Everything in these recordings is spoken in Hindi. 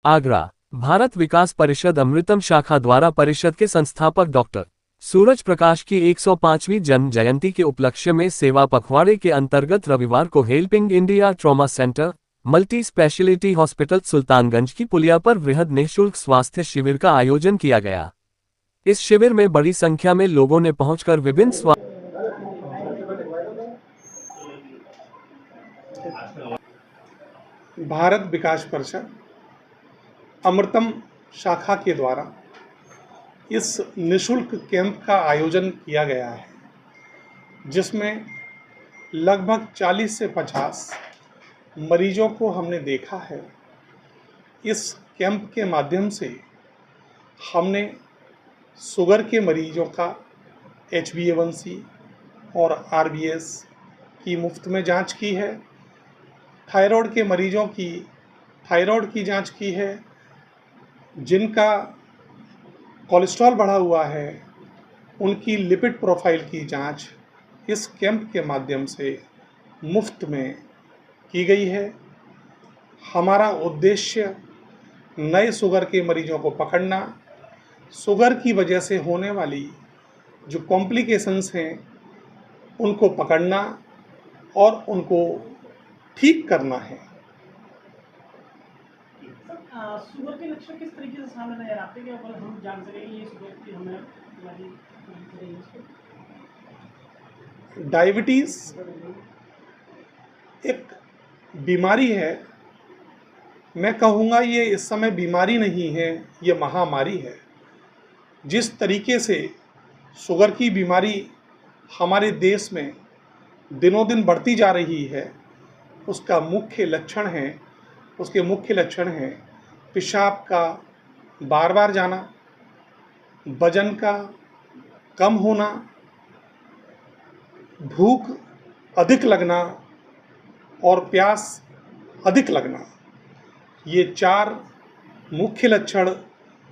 आगरा। भारत विकास परिषद अमृतम शाखा द्वारा परिषद के संस्थापक डॉक्टर सूरज प्रकाश की 105वीं जन्म जयंती के उपलक्ष्य में सेवा पखवाड़े के अंतर्गत रविवार को helping India trauma centre multi speciality hospital Sultanganj की पुलिया पर वृहद निःशुल्क स्वास्थ्य शिविर का आयोजन किया गया। इस शिविर में बड़ी संख्या में लोगों ने पहुंचकर विभिन्न भारत विकास परिषद अमृतम शाखा के द्वारा इस निःशुल्क कैंप का आयोजन किया गया है, जिसमें लगभग 40 से 50 मरीजों को हमने देखा है। इस कैंप के माध्यम से हमने शुगर के मरीजों का HbA1c और RBS की मुफ्त में जांच की है, थायराइड के मरीजों की थायराइड की जांच की है, जिनका कोलेस्ट्रॉल बढ़ा हुआ है उनकी लिपिड प्रोफाइल की जांच इस कैंप के माध्यम से मुफ्त में की गई है। हमारा उद्देश्य नए शुगर के मरीजों को पकड़ना, शुगर की वजह से होने वाली जो कॉम्प्लिकेशंस हैं उनको पकड़ना और उनको ठीक करना है। शुगर के लक्षण किस तरीके से सामने नजर आते हैं, क्या हम जान सकें ये शुगर की हमें डायबिटीज़ एक बीमारी है। मैं कहूँगा ये इस समय बीमारी नहीं है, ये महामारी है। जिस तरीके से शुगर की बीमारी हमारे देश में दिनों दिन बढ़ती जा रही है, उसके मुख्य लक्षण हैं पेशाब का बार बार जाना, वजन का कम होना, भूख अधिक लगना और प्यास अधिक लगना। ये 4 मुख्य लक्षण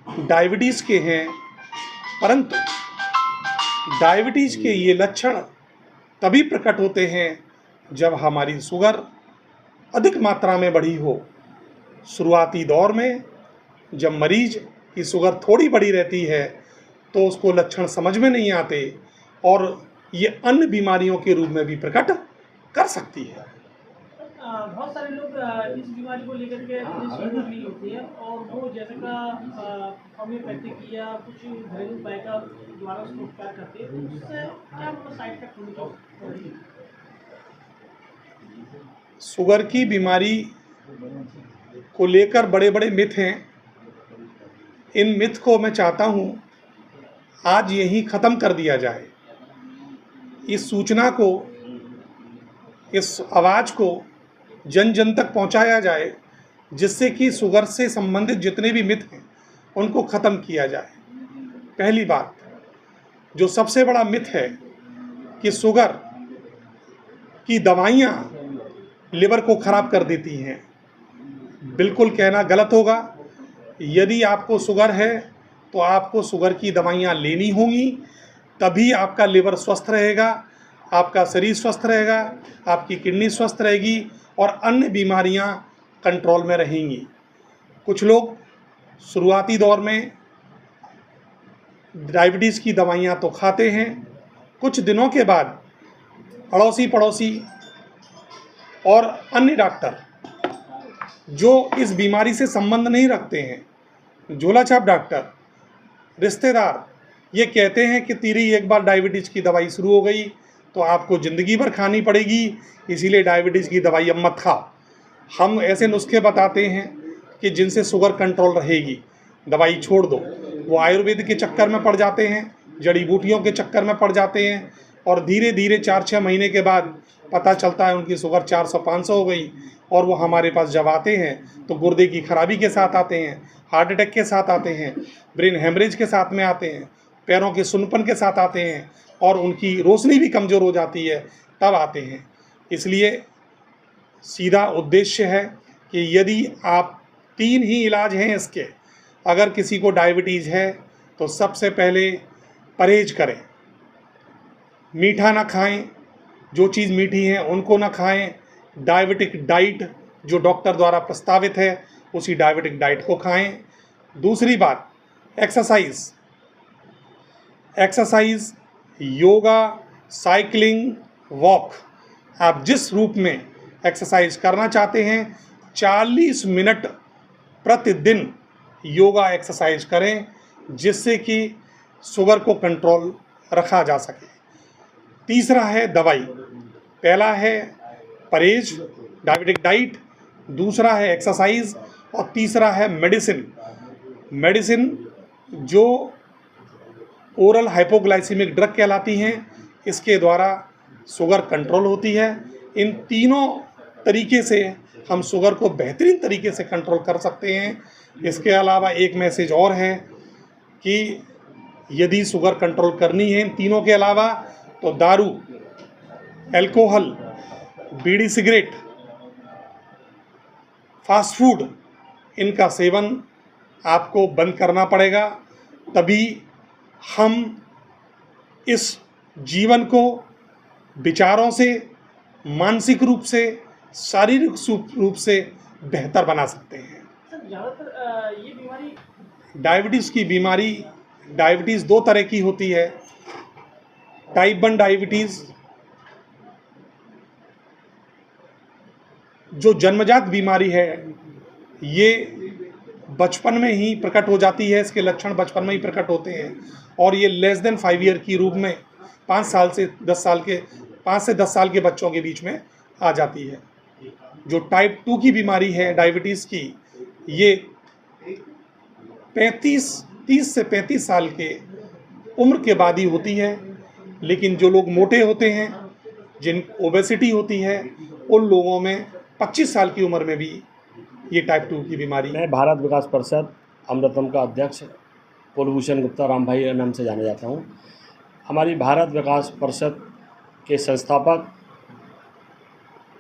डायबिटीज़ के हैं। परंतु डायबिटीज़ के ये लक्षण तभी प्रकट होते हैं जब हमारी शुगर अधिक मात्रा में बढ़ी हो। शुरुआती दौर में जब मरीज की शुगर थोड़ी बढ़ी रहती है तो उसको लक्षण समझ में नहीं आते और ये अन्य बीमारियों के रूप में भी प्रकट कर सकती है। बहुत सारे लोग इस बीमारी को लेकर के नहीं होती है और वो जैसे का होम्योपैथिक या कुछ घरेलू उपाय का द्वारा उसको उपचार करते हैं, तो उससे क्या साइड इफेक्ट होने का? शुगर की बीमारी को लेकर बड़े बड़े मिथ हैं। इन मिथ को मैं चाहता हूँ आज यहीं ख़त्म कर दिया जाए। इस सूचना को, इस आवाज़ को जन जन तक पहुँचाया जाए, जिससे कि शुगर से संबंधित जितने भी मिथ हैं उनको ख़त्म किया जाए। पहली बात, जो सबसे बड़ा मिथ है कि शुगर की दवाइयाँ लिवर को ख़राब कर देती हैं, बिल्कुल कहना गलत होगा। यदि आपको शुगर है तो आपको शुगर की दवाइयाँ लेनी होंगी, तभी आपका लिवर स्वस्थ रहेगा, आपका शरीर स्वस्थ रहेगा, आपकी किडनी स्वस्थ रहेगी और अन्य बीमारियां कंट्रोल में रहेंगी। कुछ लोग शुरुआती दौर में डायबिटीज़ की दवाइयां तो खाते हैं, कुछ दिनों के बाद अड़ोसी पड़ोसी और अन्य डॉक्टर जो इस बीमारी से संबंध नहीं रखते हैं, झोलाछाप डॉक्टर, रिश्तेदार, ये कहते हैं कि तेरी एक बार डायबिटीज़ की दवाई शुरू हो गई तो आपको ज़िंदगी भर खानी पड़ेगी, इसीलिए डायबिटीज़ की दवाई अब मत खाओ। हम ऐसे नुस्खे बताते हैं कि जिनसे शुगर कंट्रोल रहेगी, दवाई छोड़ दो। वो आयुर्वेद के चक्कर में पड़ जाते हैं, जड़ी बूटियों के चक्कर में पड़ जाते हैं और धीरे धीरे 4-6 महीने के बाद पता चलता है उनकी शुगर 400-500 हो गई। और वो हमारे पास जब आते हैं तो गुर्दे की खराबी के साथ आते हैं, हार्ट अटैक के साथ आते हैं, ब्रेन हेमरेज के साथ में आते हैं, पैरों के सुन्नपन के साथ आते हैं और उनकी रोशनी भी कमज़ोर हो जाती है, तब आते हैं। इसलिए सीधा उद्देश्य है कि यदि आप 3 ही इलाज हैं इसके, अगर किसी को डायबिटीज़ है तो सबसे पहले परहेज करें, मीठा ना खाएं, जो चीज़ मीठी है उनको ना खाएं, डायबिटिक डाइट जो डॉक्टर द्वारा प्रस्तावित है उसी डायबिटिक डाइट को खाएं। दूसरी बात, एक्सरसाइज, योगा, साइकिलिंग, वॉक, आप जिस रूप में एक्सरसाइज करना चाहते हैं 40 मिनट प्रतिदिन योगा एक्सरसाइज करें, जिससे कि शुगर को कंट्रोल रखा जा सके। तीसरा है दवाई, पहला है परहेज डायबिटिक डाइट, दूसरा है एक्सरसाइज और तीसरा है मेडिसिन जो ओरल हाइपोग्लाइसीमिक ड्रग कहलाती हैं, इसके द्वारा शुगर कंट्रोल होती है। इन तीनों तरीके से हम शुगर को बेहतरीन तरीके से कंट्रोल कर सकते हैं। इसके अलावा एक मैसेज और है कि यदि शुगर कंट्रोल करनी है इन तीनों के अलावा, तो दारू, अल्कोहल, बीड़ी सिगरेट, फास्ट फूड, इनका सेवन आपको बंद करना पड़ेगा। तभी हम इस जीवन को विचारों से, मानसिक रूप से, शारीरिक रूप से बेहतर बना सकते हैं। सर, ज़्यादातर ये बीमारी डायबिटीज़ दो तरह की होती है। टाइप 1 डायबिटीज़ जो जन्मजात बीमारी है, ये बचपन में ही प्रकट हो जाती है, इसके लक्षण बचपन में ही प्रकट होते हैं और ये लेस देन 5 ईयर की रूप में 5 से 10 साल के बच्चों के बीच में आ जाती है। जो टाइप 2 की बीमारी है डायबिटीज़ की, ये 30 से 35 साल के उम्र के बाद ही होती है। लेकिन जो लोग मोटे होते हैं, जिन ओबेसिटी होती है, उन लोगों में 25 साल की उम्र में भी ये टाइप 2 की बीमारी। मैं भारत विकास परिषद अमृतम का अध्यक्ष कुलभूषण गुप्ता राम भाई नाम से जाना जाता हूँ। हमारी भारत विकास परिषद के संस्थापक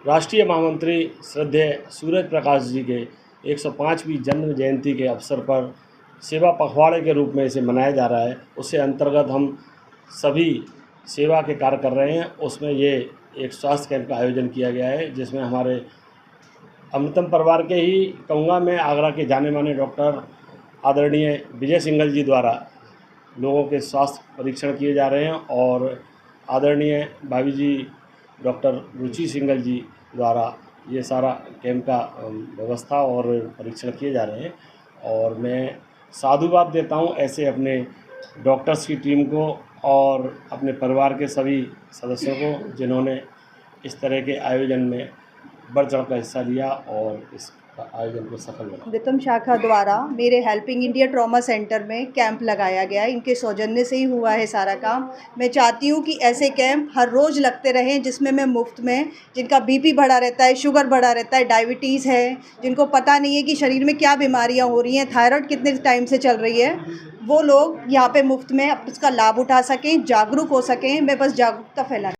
राष्ट्रीय महामंत्री श्रद्धेय सूरज प्रकाश जी के 105वीं जन्म जयंती के अवसर पर सेवा पखवाड़े के रूप में इसे मनाया जा रहा है। उसके अंतर्गत हम सभी सेवा के कार्य कर रहे हैं। उसमें ये एक स्वास्थ्य कैंप का आयोजन किया गया है, जिसमें हमारे अमृतम परिवार के ही कहूँगा मैं, आगरा के जाने माने डॉक्टर आदरणीय विजय सिंघल जी द्वारा लोगों के स्वास्थ्य परीक्षण किए जा रहे हैं और आदरणीय भाभी जी डॉक्टर रुचि सिंघल जी द्वारा ये सारा कैंप का व्यवस्था और परीक्षण किए जा रहे हैं। और मैं साधुवाद देता हूँ ऐसे अपने डॉक्टर्स की टीम को और अपने परिवार के सभी सदस्यों को, जिन्होंने इस तरह के आयोजन में बढ़ चढ़ कर हिस्सा लिया और इस आयोजन को सफल बनाया। अमृतम शाखा द्वारा मेरे हेल्पिंग इंडिया ट्रॉमा सेंटर में कैंप लगाया गया। इनके सौजन्य से ही हुआ है सारा काम। मैं चाहती हूँ कि ऐसे कैंप हर रोज़ लगते रहें, जिसमें मैं मुफ्त में, जिनका बीपी बढ़ा रहता है, शुगर बढ़ा रहता है, डायबिटीज़ है, जिनको पता नहीं है कि शरीर में क्या बीमारियाँ हो रही हैं, थायराइड कितने टाइम से चल रही है, वो लोग यहाँ पे मुफ्त में इसका लाभ उठा सकें, जागरूक हो सकें। मैं बस जागरूकता फैलाना